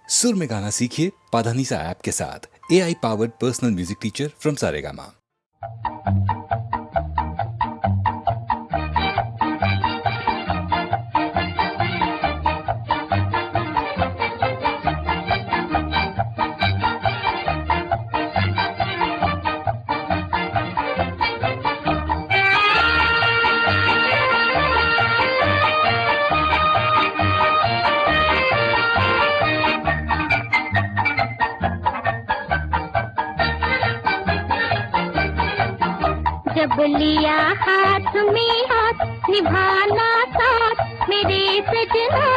सुर में गाना सीखिए पाधानीसा ऐप के साथ। AI powered personal music teacher from Saregama. जब लिया हाथ में हाथ निभाना साथ मेरे सजना,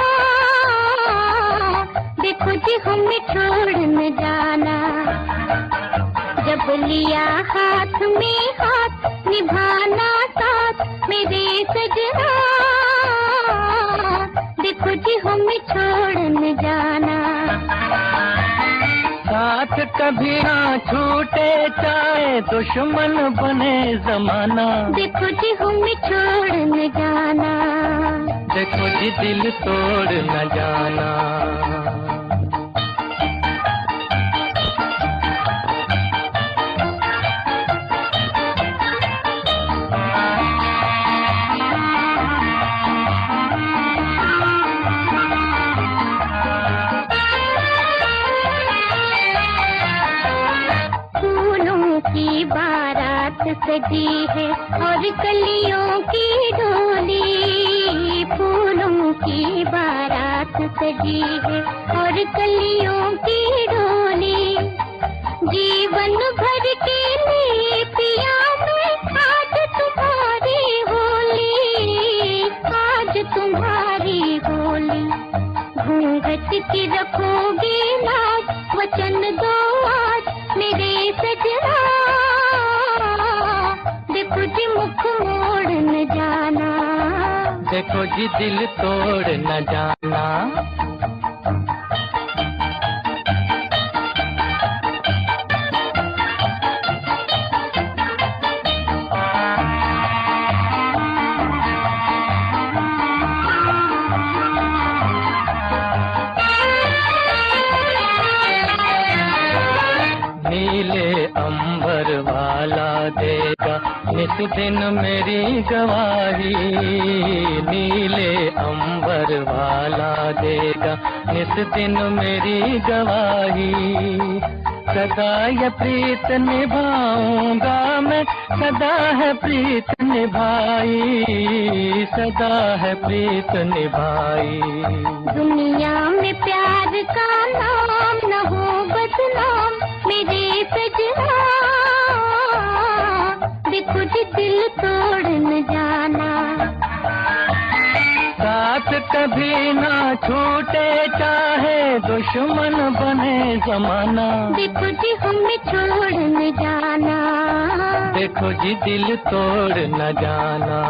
देखो जी हमें छोड़ न जाना। जब लिया हाथ में हाथ निभाना साथ मेरे सजना, देखो जी हमें छोड़ न जाना। साथ कभी ना छूटे चाहे दुश्मन बने जमाना, देखो जी हमें छोड़ न जाना। देखो जी दिल तोड़ न जाना। की बारात सजी है और कलियों की डोली, फूलों की बारात सजी है और कलियों की डोली। जीवन भर के लिए पिया मैं आज तुम्हारी होली, आज तुम्हारी होली। घूंघट की रखोगे लाज, वचन दो आज मेरे सजना, देखो जी मुख मोड़ न जाना। देखो जी दिल तोड़ न जाना। नीले अंबर वाला देगा नित दिन मेरी गवाही, नीले अंबर वाला देगा नित दिन मेरी गवाही। सदा ये प्रीत निभाऊंगा मैं, सदा है प्रीत निभाई, सदा है प्रीत निभाई। दुनिया में प्यार का नाम न हो बदनाम मेरे सजना, देखो जी दिल तोड़ न जाना। साथ कभी ना छूटे चाहे दुश्मन बने जमाना, देखो जी हमें छोड़ न जाना। देखो जी दिल तोड़ न जाना।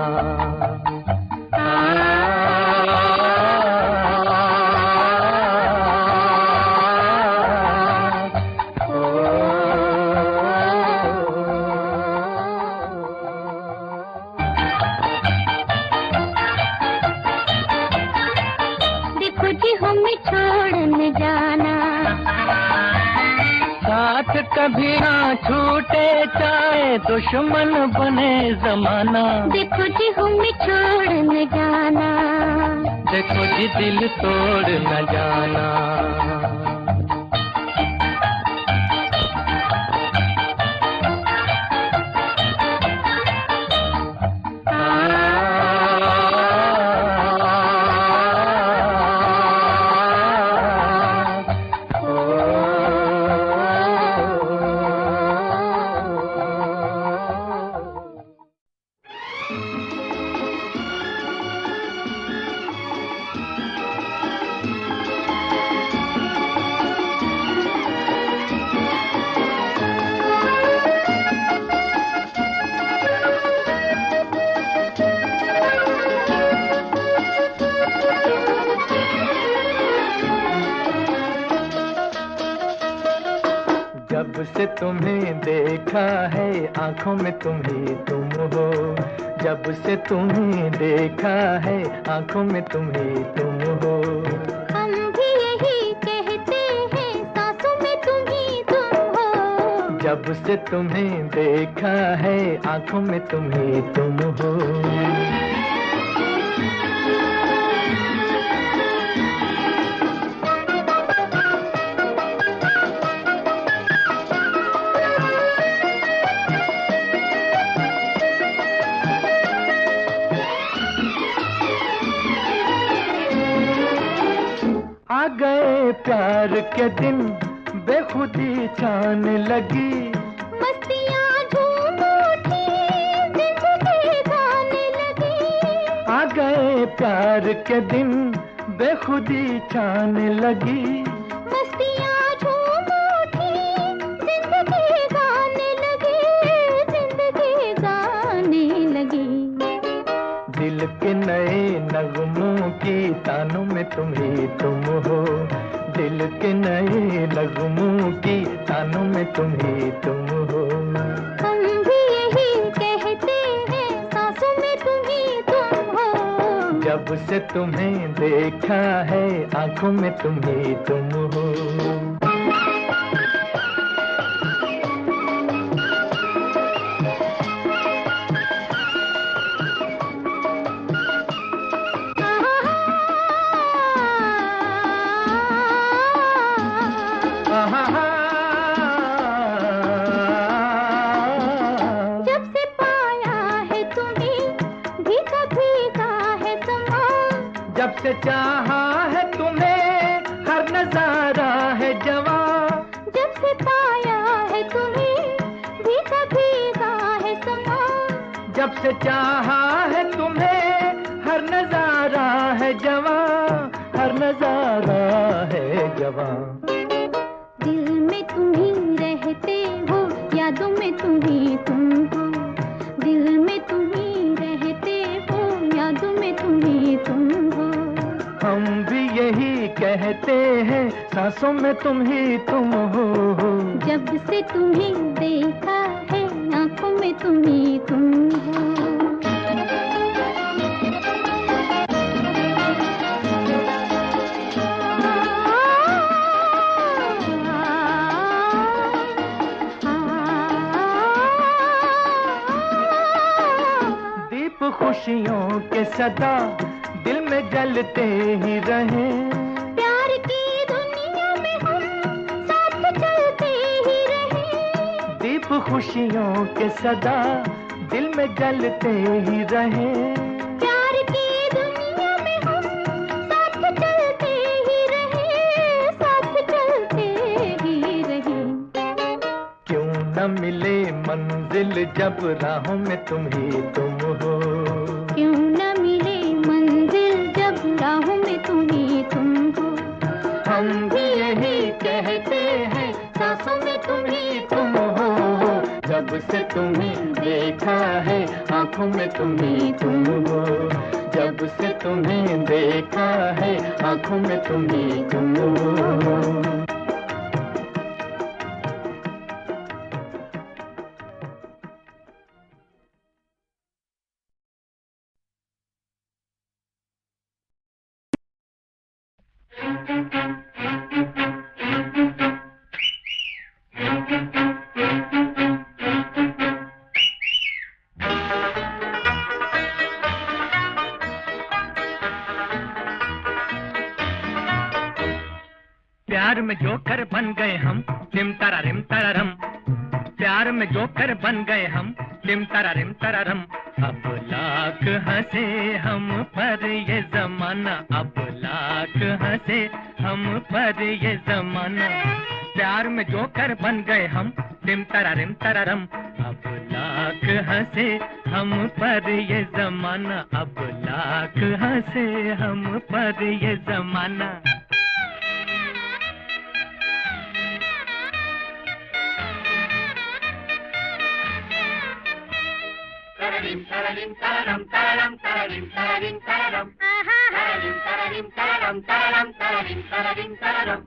देखो जी हमें छोड़ न जाना। साथ कभी ना छूटे चाहे दुश्मन बने जमाना, देखो जी हमें छोड़ न जाना। देखो जी दिल तोड़ न जाना। जब से तुम्हें देखा है आंखों में तुम ही तुम हो, जब से तुम्हें देखा है आंखों में तुम ही तुम हो। हम भी यही कहते जब से तुम्हें देखा है आंखों में तुम ही तुम हो। आ गए प्यार के दिन बेखुदी छाने लगी, मस्तियाँ झूम उठी जिंदगी गाने लगी। आ गए प्यार के दिन बेखुदी छाने लगी, मस्तियाँ झूम उठी जिंदगी गाने लगी, जिंदगी गाने लगी। दिल के नए नगमों की तानों में तुम ही तुम हो, दिल के नए नगमों की तानों में तुम ही तुम हो। हम भी यही कहते हैं सांसों में तुम ही तुम हो। जब से तुम्हें देखा है आंखों में तुम ही तुम हो। जब से पाया है तुम्हें भीगा भीगा है समा, जब से चाहा है तुम्हें हर नजारा है जवां, जब से पाया है तुम्हें भीगा भीगा है समा, जब से चाहा है तुम्हें हर नजारा है जवां, हर नजारा है जवां। दिल में तुम ही रहते हो यादों में तुम ही तुम हो, दिल में तुम ही रहते हो यादों में तुम ही तुम हो। हम भी यही कहते हैं सांसों में तुम ही तुम हो। जब से तुम्हें देखा है आंखों में तुम ही तुम हो। दीप खुशियों के सदा दिल में जलते ही रहे, प्यार की दुनिया में हम साथ चलते ही रहे। दीप खुशियों के सदा दिल में जलते ही रहे, प्यार की दुनिया में हम साथ चलते ही रहे, साथ चलते ही रहे। क्यों न मिले मंजिल जब राहों में तुम ही तुम हो, क्यों न मिले मंजिल जब राहों में तुम ही तुम हो। हम भी यही कहते हैं सांसों में तुम ही तुम हो। जब से तुम्हें देखा है आंखों में तुम ही तुम हो, जब से तुम्हें देखा है आंखों में तुम ही तुम हो। प्यार में जोकर बन गए हम टिम तारा रिम तारा रम, प्यार में जोकर बन गए हम टिम तारा रिम तारा रम। अब लाख हंसे हम पर ये जमाना, अब लाख हंसे हम पर ये जमाना। प्यार में जोकर बन गए हम टिम तारा रिम तारा रम। अब लाख हंसे हम पर ये जमाना, अब लाख हंसे हम पर ये जमाना। tararim tararim tararam tararam tararim tararim tararam tararim tararim tararam tararam tararim tararim tararam।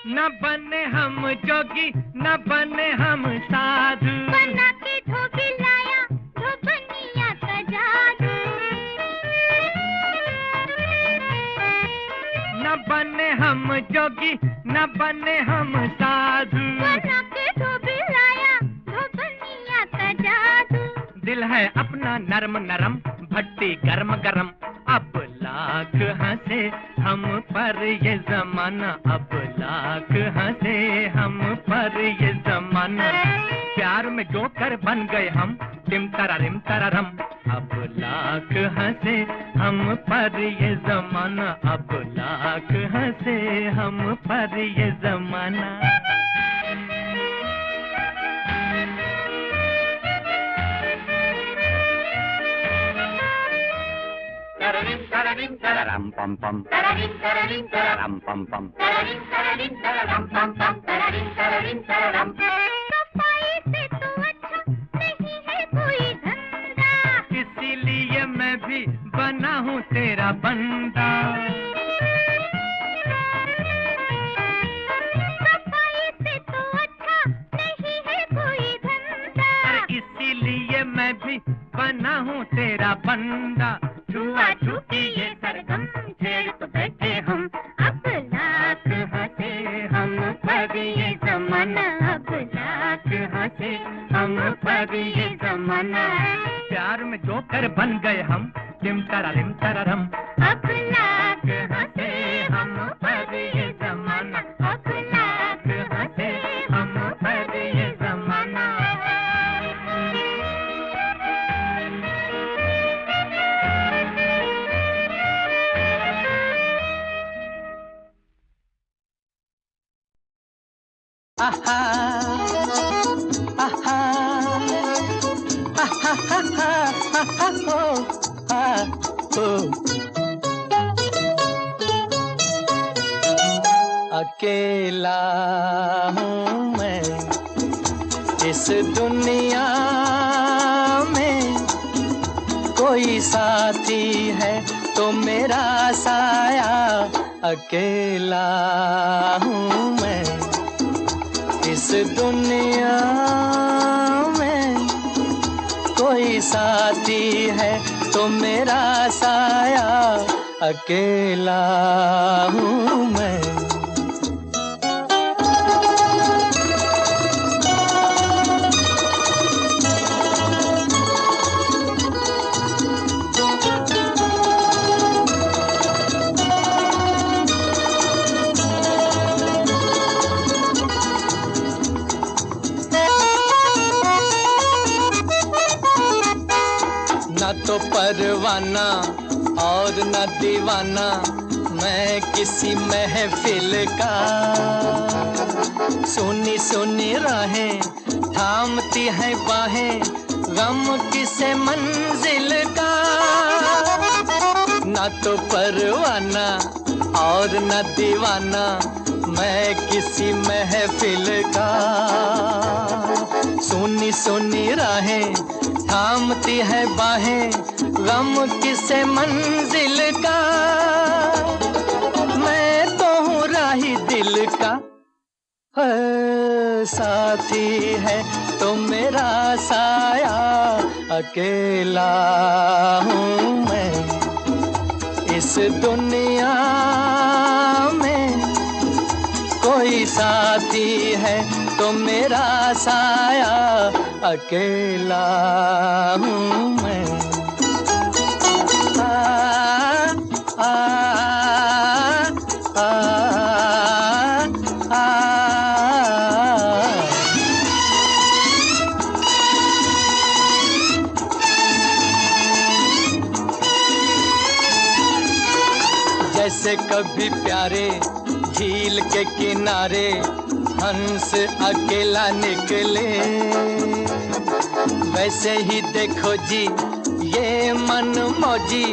न बने हम जोगी न बने हम साधु, बना के धोबी लाया धोबनिया का जादू। न बने हम जोगी न बने हम साधु, बना के धोबी लाया है अपना नरम नरम, भट्टी गरम गरम। अब लाख हंसे हम पर ये जमाना, अब लाख हंसे हम पर ये जमाना। प्यार में जोकर बन गए हम, टिम तरारिम तरारम। अब लाख हंसे हम पर ये जमाना, अब लाख हंसे हम पर ये जमाना। Tararim, tararim, tararam, pam, pam. Tararim, tararim, tararam, pam, pam. Tararim, tararim, tararam, pam, pam. Tararim, tararim, tararam. सफाई से तो अच्छा नहीं है कोई धंधा, इसीलिए मैं भी बना हूँ तेरा बंदा। सफाई से तो अच्छा नहीं है कोई धंधा, इसीलिए मैं भी बना हूँ तेरा बंदा। छुआ छुपी ये सरगम छेड़ तो बैठे हम, अब लाख हंसे हम पर ये जमाना, अब लाख हंसे हम पर ये जमाना। प्यार में जोकर बन गए हम, टिम तरारिम तरारम। अब लाख हंसे हम पर ये जमाना, अब लाख हंसे हम पर ये जमाना। आहा आहा आहा आहा आहा हो हो। अकेला हूँ मैं इस दुनिया में, कोई साथी है तो मेरा साया। अकेला हूँ मैं इस दुनिया में, कोई साथी है तो मेरा साया। अकेला हूँ मैं। न तो परवाना और न दीवाना मैं किसी महफिल का, सुनी सुनी राहें थामती है बाहें गम किसे मंजिल का। न तो परवाना और न दीवाना मैं किसी महफिल का, सुनी सुनी राहें थामती है बाहें गम किसे मंजिल का। मैं तो हूँ राही दिल का, साथी है तो मेरा साया। अकेला हूँ मैं इस दुनिया में, कोई साथी है तो मेरा साया। अकेला हूँ मैं। आ, आ, आ, जैसे कभी प्यारे झील के किनारे हंस अकेला निकले, वैसे ही देखो जी ये मन मौजी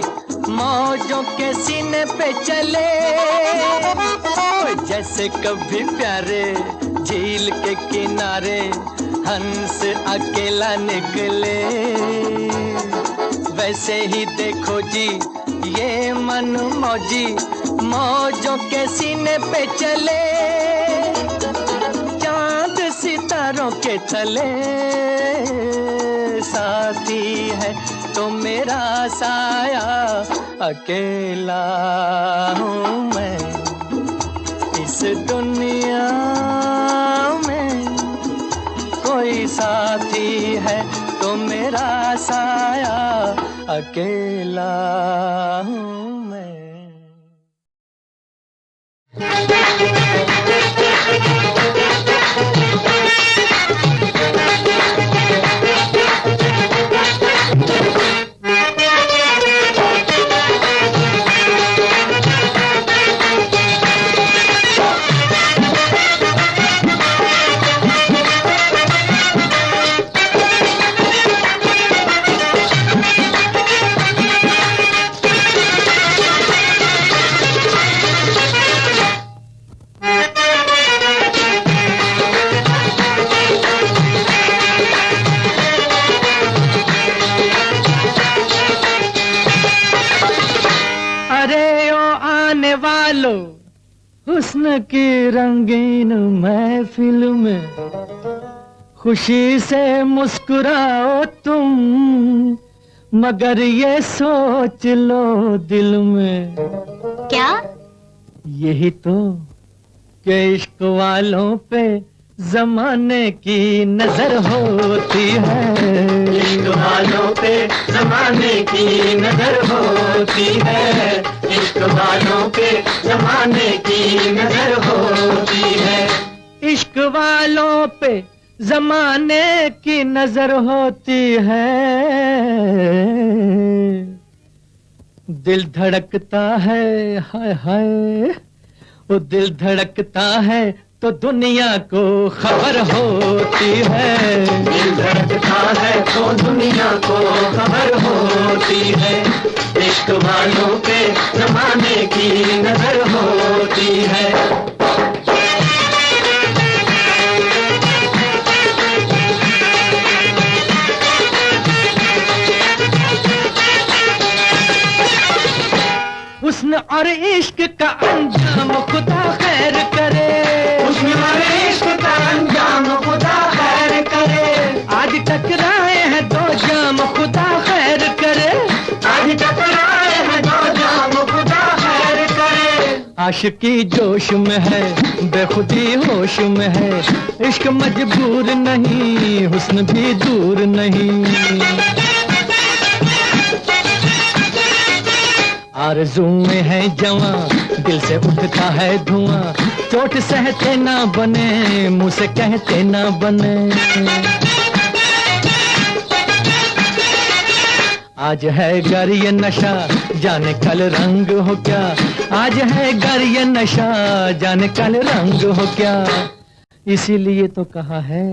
मौजों के सीने पे चले। जैसे कभी प्यारे झील के किनारे हंस अकेला निकले, वैसे ही देखो जी ये मन मौजी मौजों के सीने पे चले। चांद सितारों के तले साथी है तो मेरा साया। अकेला हूँ मैं इस दुनिया में, कोई साथी है तो मेरा साया, अकेला हूँ मैं। हुस्न की रंगीन महफिल में खुशी से मुस्कुराओ तुम, मगर ये सोच लो दिल में। क्या? यही तो कि इश्क वालों पे जमाने की नजर होती है। इश्क वालों पे जमाने की नजर होती है। इश्क वालों पे जमाने की नजर होती है। इश्क वालों पे जमाने की नजर होती है। दिल धड़कता है, हाय हाय, वो दिल धड़कता है तो दुनिया को खबर होती है। दिल धड़कता है तो दुनिया को खबर होती है। इश्क वालों पे जमाने की नजर होती है। हुस्न और इश्क का अंजाम खुदा खैर करे। हुस्न और इश्क का अंजाम खुदा खैर करे। आज टकराए हैं दो जाम खुदा खैर करे। आज टकराए हैं दो जाम खुदा खैर करे। आशिकी जोश में है, बेखुदी होश में है। इश्क मजबूर नहीं, हुस्न भी दूर नहीं। आरज़ूएं हैं जवां, दिल से उठता है धुआं। चोट सहते ना बने, मुंह से कहते ना बने। आज है गर ये नशा, जाने कल रंग हो क्या। आज है गर ये नशा, जाने कल रंग हो क्या। इसीलिए तो कहा है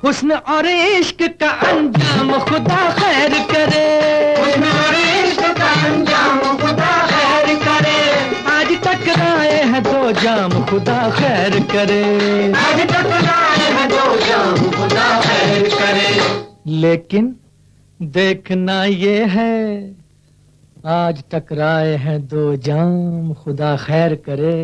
हुस्न और इश्क का अंजाम खुदा खैर करे। हुस्न और इश्क का अंजाम खुदा खैर करे। आज टकराए हैं दो जाम खुदा खैर करे। आज टकराए हैं दो जाम खुदा खैर करे। लेकिन देखना ये है, आज टकराए हैं दो जाम खुदा खैर करे।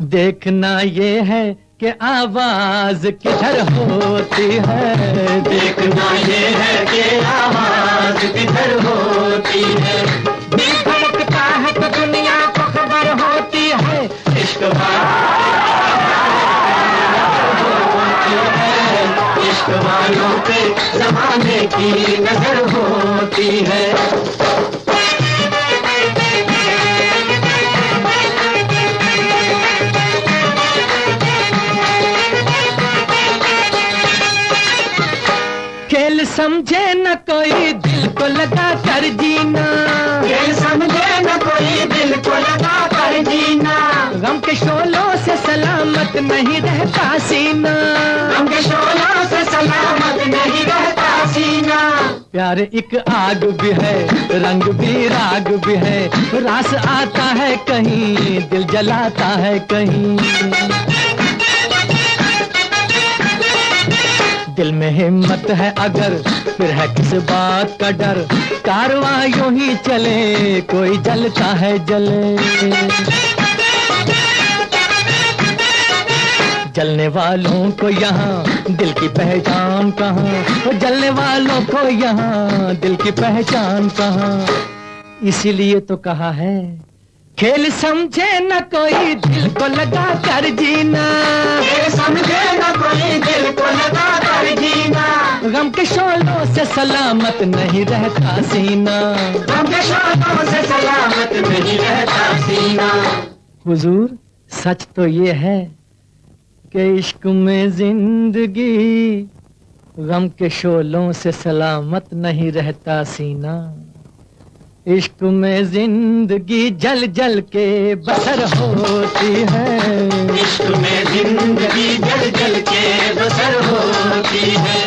देखना ये है कि आवाज किधर होती है। देखना ये है कि आवाज किधर होती है। दिल धड़कता है तो दुनिया को खबर होती है। इश्क इश्क वालों पे जमाने की नजर होती है। खेल समझे न कोई दिल को लगा कर जीना। खेल समझे न कोई दिल को लगा कर जीना। गम के शोलों से सलामत नहीं रहता सीना। गम के शोलों से सलामत नहीं रहता सीना। प्यार एक आग भी है, रंग भी राग भी है। रास आता है कहीं, दिल जलाता है कहीं। दिल में हिम्मत है अगर, फिर है किस बात का डर। कारवां यूं ही चले, कोई जलता है जले। जलने वालों को यहाँ दिल की पहचान कहाँ। जलने वालों को यहाँ दिल की पहचान कहाँ। इसीलिए तो कहा है खेल समझे न कोई दिल को लगा कर जीना। खेल समझे न कोई दिल को लगा कर जीना। गम के शोलों से सलामत नहीं रहता सीना, गम के शोलों से सलामत नहीं रहता सीना। हुजूर सच तो ये है कि इश्क में जिंदगी, गम के शोलों से सलामत नहीं रहता सीना। इश्क में जिंदगी जल जल के बसर होती है, इश्क में जिंदगी जल जल के बसर होती है।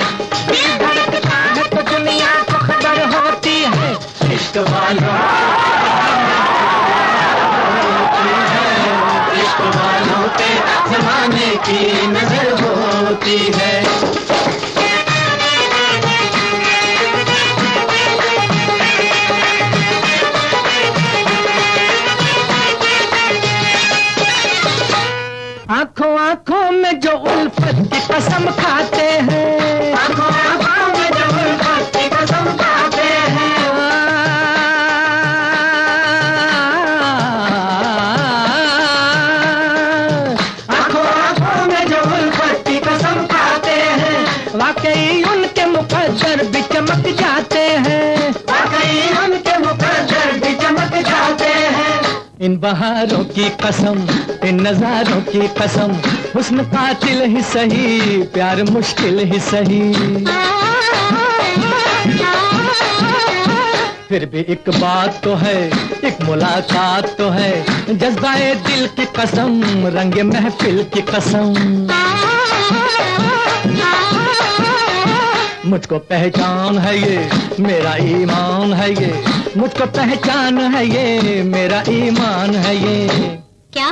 दिल धड़कता है तो दुनिया को खबर होती है, इश्क वालों इश्क वालों पे जमाने की नजर होती है। आंखों आंखों में जो उल्फत की कसम खाते हैं, आंखों आंखों में जो उल्फत की कसम खाते हैं, आंखों आंखों में जो उल्फत की कसम खाते हैं, वाकई उनके मुकद्दर भी चमक जाते हैं, वाकई उनके मुकद्दर भी चमक जाते हैं। इन बहारों की कसम, इन नजारों की कसम, हुस्न कातिल ही सही, प्यार मुश्किल ही सही। फिर भी एक बात तो है, एक मुलाकात तो है, जज्बाए दिल की कसम, रंगे महफिल की कसम। मुझको पहचान है ये, मेरा ईमान है ये, मुझको पहचान है ये, मेरा ईमान है ये। क्या?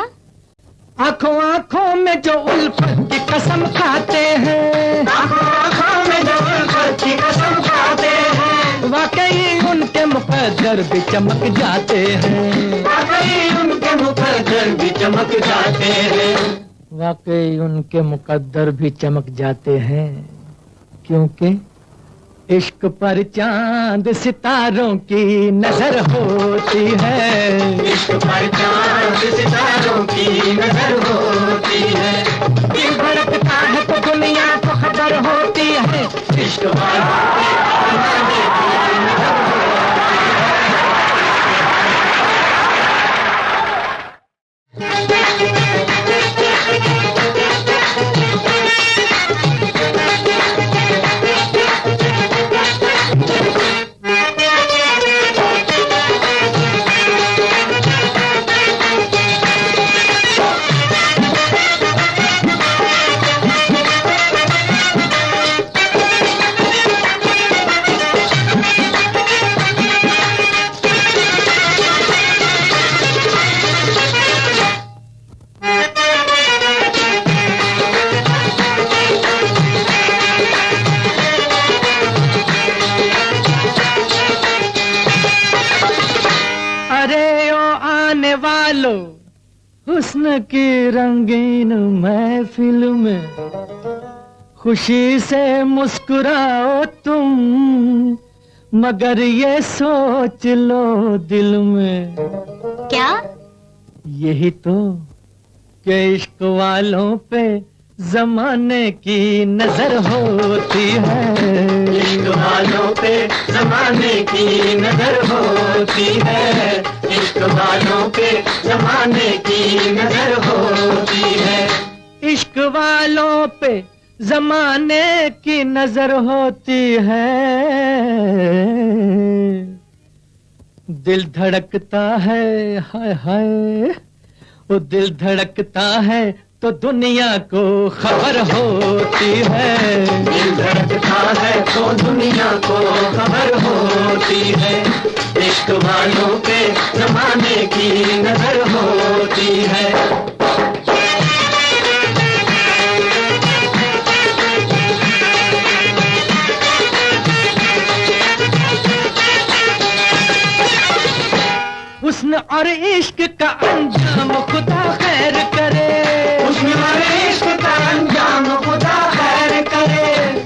आंखों आंखों में जो उल्फत की कसम खाते हैं, आंखों आंखों में जो उल्फत की कसम खाते हैं, वाकई उनके मुकद्दर भी चमक जाते हैं, वाकई उनके मुकद्दर भी चमक जाते हैं। वाकई उनके मुकद्दर भी चमक जाते हैं, क्योंकि इश्क पर चांद सितारों की नजर होती है, इश्क पर चांद सितारों की नजर होती है। दिल धड़कता है तो दुनिया को खबर होती है, इश्क वालों हुस्न की रंगीन महफिल में खुशी से मुस्कुराओ तुम, मगर ये सोच लो दिल में। क्या? यही तो कि इश्क वालों पे जमाने की नजर होती है, इश्क वालों पे जमाने की नजर होती है, इश्क वालों पे जमाने की नजर होती है। इश्क वालों पे जमाने की नजर होती है। दिल धड़कता है, हाय हाय, वो दिल धड़कता है तो दुनिया को खबर होती है। दिल धड़कता है तो दुनिया को खबर होती है, इश्क वालों पे जमाने की नजर होती है। हुस्न और इश्क का अंजाम खुदा खैर करे, हुस्न और इश्क का अंजाम खुदा खैर करे।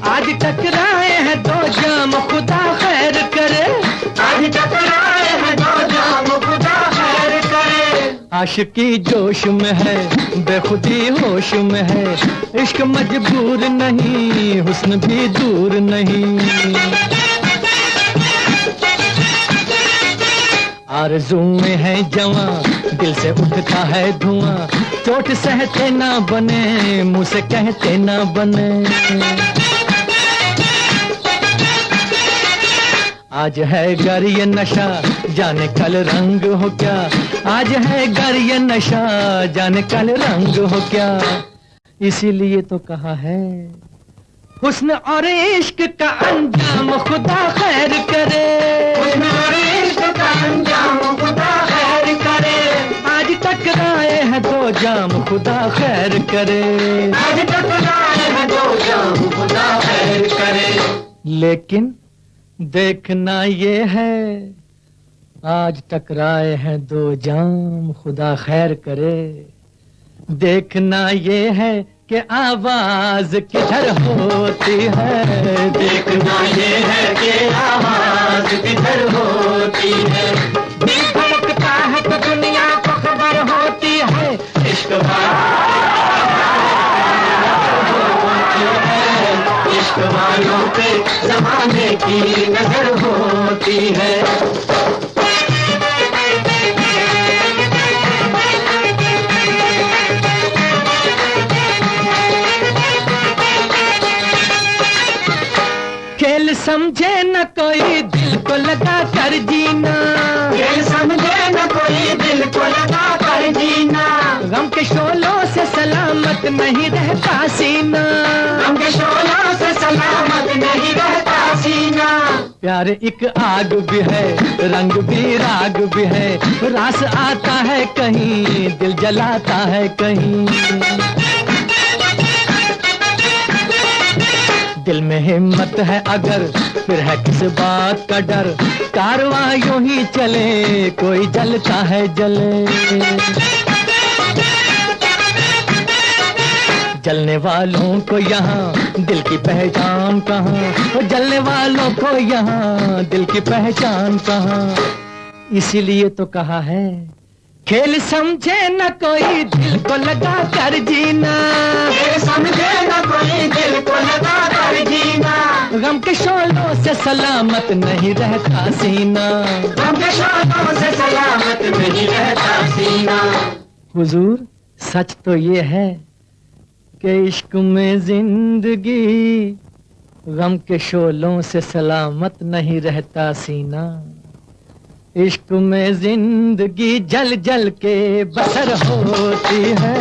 आज टकराए हैं दो जाम खुदा खैर करे, आज टकराए हैं दो जाम खुदा खैर करे। आशिकी जोश में है, बेखुदी होश में है, इश्क मजबूर नहीं, हुस्न भी दूर नहीं। आरज़ूएं हैं जवां, दिल से उठता है धुआं, चोट सहते ना बने, मुंह से कहते ना बने। आज है गर ये नशा, जाने कल रंग हो क्या। आज है गर ये नशा, जाने कल रंग हो क्या। इसीलिए तो कहा है, हुस्न और इश्क का अंजाम खुदा खैर करे। हुस्न और इश्क का अंजाम खुदा खैर करे। आज टकराए हैं दो जाम, खुदा खैर करे। आज टकराए हैं दो जाम, खुदा खैर करे। लेकिन देखना ये है, आज टकराए हैं दो जाम, खुदा खैर करे। देखना ये है कि आवाज किधर होती है। देखना ये है कि आवाज किधर होती है। दिल धड़कता है तो दुनिया को खबर होती है। इश्क इश्क वालों पे ज़माने की नजर होती है। खेल समझे न कोई दिल को लगा कर जीना। खेल समझे न कोई दिल को लगा कर जीना। गम के शोलों से सलामत नहीं रहता सीना। गम के शोलों से सलामत नहीं रहता सीना। प्यार एक आग भी है, रंग भी राग भी है, रास आता है कहीं, दिल जलाता है कहीं। दिल में हिम्मत है अगर, फिर है किस बात का डर। कारवां यूं ही चले, कोई जलता है जले। जलने वालों को यहाँ दिल की पहचान कहाँ, जलने वालों को यहाँ दिल की पहचान कहाँ। इसीलिए तो कहा है, खेल समझे न कोई दिल को लगा कर जीना। खेल समझे न कोई दिल को लगा कर जीना। गम के शोलों से सलामत नहीं रहता सीना। गम के शोलों से सलामत नहीं रहता सीना। हुजूर सच तो ये है कि इश्क में जिंदगी, गम के शोलों से सलामत नहीं रहता सीना। इश्क में जिंदगी जल जल के बसर होती है।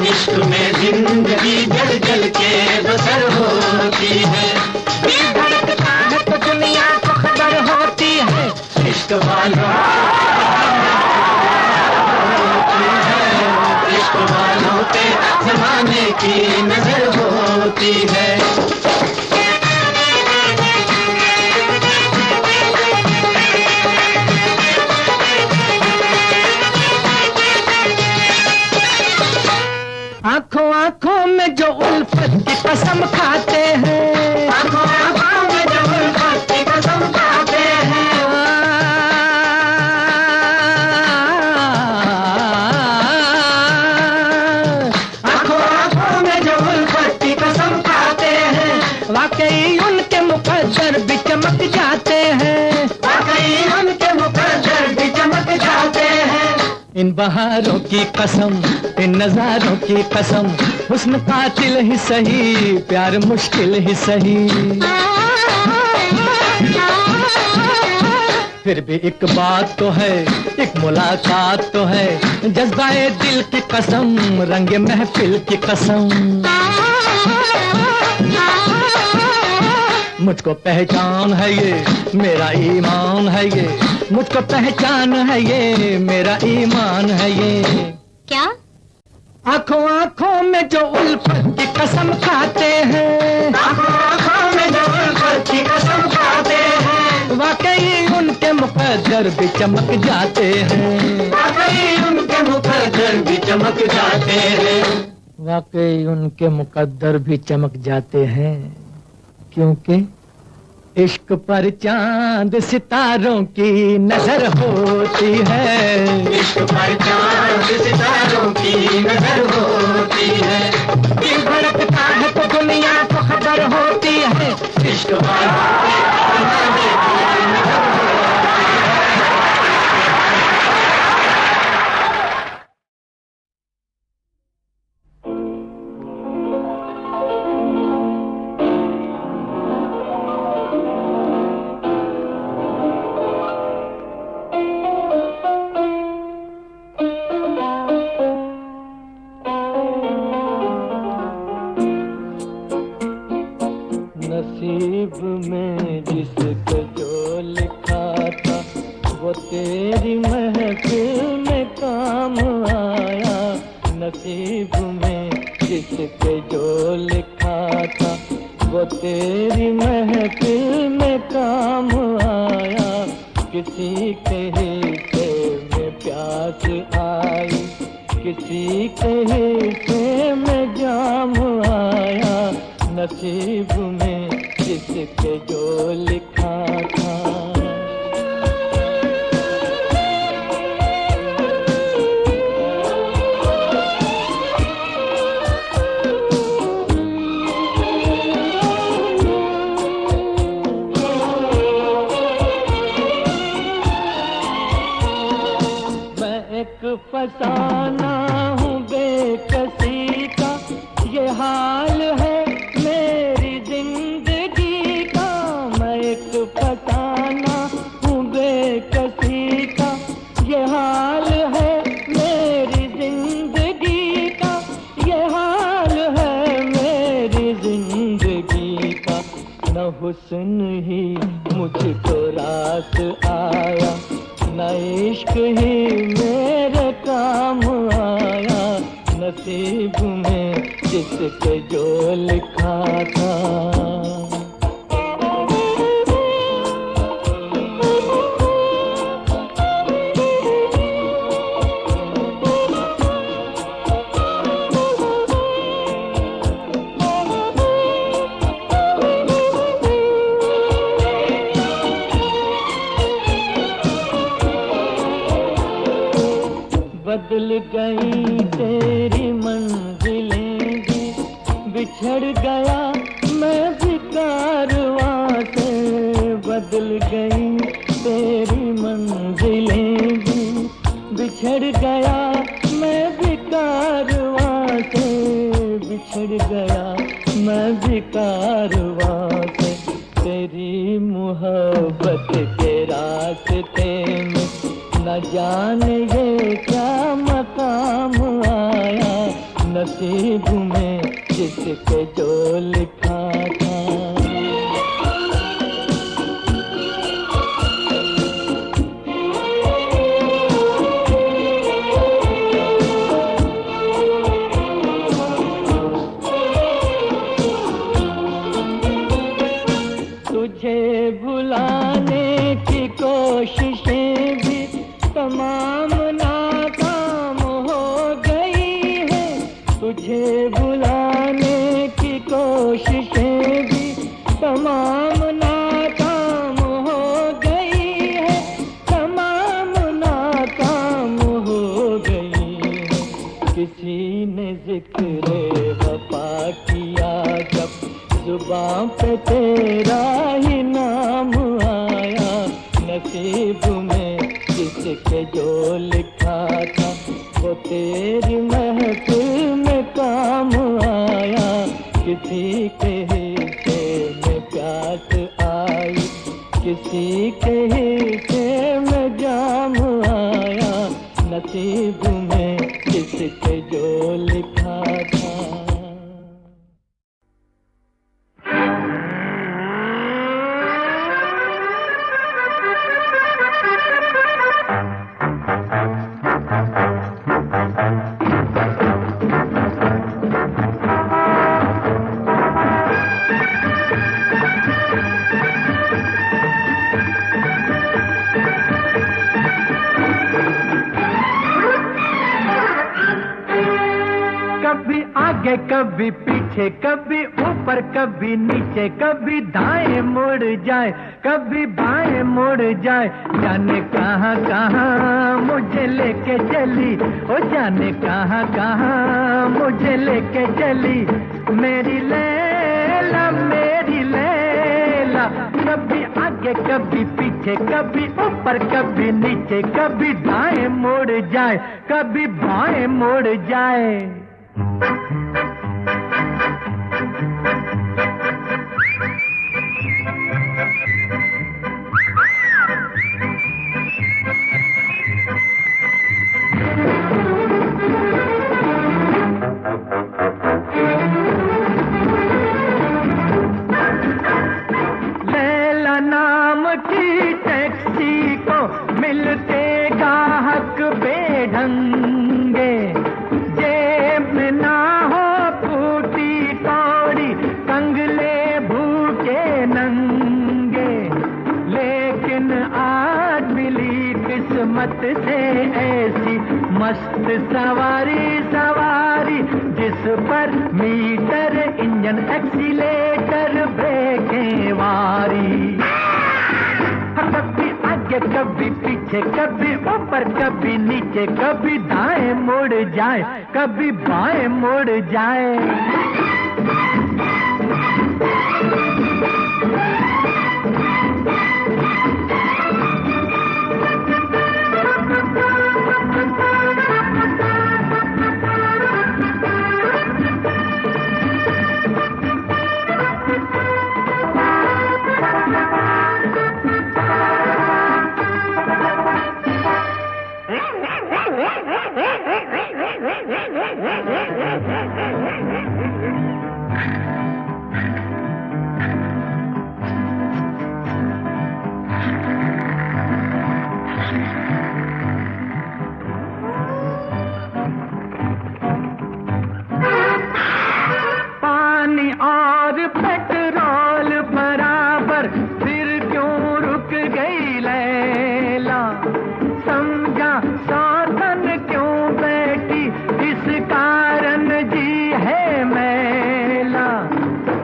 इश्क में जिंदगी जल जल के बसर होती है। दिल धड़कता है तो दुनिया को खबर होती है। इश्क वालों इश्क वालों पे ज़माने की नजर होती है। आंखों आंखों में जो उल्फत की कसम खाते हैं। आंखों आंखों में जो उल्फत की कसम खाते हैं। आंखों आंखों में जो उल्फत की कसम खाते हैं। वाकई उनके मुकद्दर भी चमक जाते हैं। वाकई उनके मुकद्दर भी चमक जाते हैं। इन बहारों की कसम, इन नजारों की कसम, हुस्न कातिल ही सही, प्यार मुश्किल ही सही। फिर भी एक बात तो है, एक मुलाकात तो है, जज्बाए दिल की कसम, रंग महफिल की कसम। मुझको पहचान है ये, मेरा ईमान है ये। मुझको पहचान है ये, मेरा ईमान है ये। क्या? आंखों आंखों में जो उल्फत की कसम खाते हैं। आंखों आंखों में जो उल्फत की कसम खाते हैं। वाकई उनके मुकद्दर भी चमक जाते हैं। वाकई उनके मुकद्दर भी चमक जाते हैं। वाकई उनके मुकद्दर भी चमक जाते हैं, क्योंकि इश्क पर चांद सितारों की नजर होती है। इश्क पर चांद सितारों की नजर होती है। दिल धड़कता है तो दुनिया को खबर होती है। इश्क वालों के जमाने की नजर नसीब में जिसको जो लिखा था वो तेरी महफिल में काम आया। नसीब में जिसको जो लिखा था वो तेरी महफिल में काम आया। किसी के हिस्से में प्यास आई, किसी के हिस्से में जाम आया। नसीब में जिसके जो लिखा था। मैं एक फसाना हूँ बेकसी का, ये हाल है मेरी जिंदगी का। मैं एक फसाना हूँ बेकसी का, ये हाल है मेरी जिंदगी का। ये हाल है मेरी जिंदगी का। न हुस्न ही मुझको रास आया, न इश्क ही मेरे काम आया। नसीब में जिसके जो लिखा था। बदल गई तेरी मंजिलें भी, बिछड़ गया मैं भी कारवां से। बदल गई तेरी मंजिलें भी, बिछड़ गया मैं भी कारवां से। बिछड़ गया मैं भी कारवां से। तेरी मोहब्बत के रास्ते में न जाने ये क्या मकाम आया। नसीब में जिसके जो लिखा था। तुझे भुलाने की कोशिशें भी तमाम नाकाम हो गई है। तुझे भुलाने की कोशिशें भी तमाम नाकाम हो गई है। तमाम नाकाम हो गई है। किसी ने जिक्र वफा किया जब, जुबां पे तेरा ही नाम आया। नसीब में जिसके जो लिखा था वो तेरी महफिल में काम आया। किसी के हिस्से में प्यास आई, किसी के हिस्से में जाम आया। नसीब में जिसके जो लिखा था। आगे कभी पीछे, कभी ऊपर कभी नीचे, कभी दाएं मुड़ जाए कभी बाएं मुड़ जाए। जाने कहाँ कहाँ मुझे लेके चली, ओ जाने कहाँ कहाँ मुझे लेके चली मेरी लैला, मेरी लैला। कभी आगे कभी पीछे, कभी ऊपर कभी नीचे, कभी दाएं मुड़ जाए कभी बाएं मुड़ जाए। लैला नाम की टैक्सी को मिलते गाहक बेढंगे, जेब में ना हो फूटी कौड़ी, कंगले भूखे नंगे। लेकिन आज मिली किस्मत से ऐसी मस्त सवारी, सवारी जिस पर मीटर, इंजन, एक्सीलेटर, ब्रेकें वारी। कभी आगे कभी पीछे, कभी ऊपर कभी नीचे, कभी दाएं मुड़ जाए कभी बाएं मुड़ जाए। पानी और पेट्रोल बराबर, फिर क्यों रुक गई लैला? समझा साधन क्यों बैठी, इस कारण जी है मैला।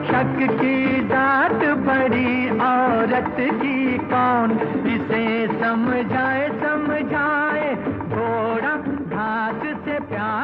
शक की जात बड़ी औरत की कौन, इसे समझाए समझाए। घोड़ा घास से प्यार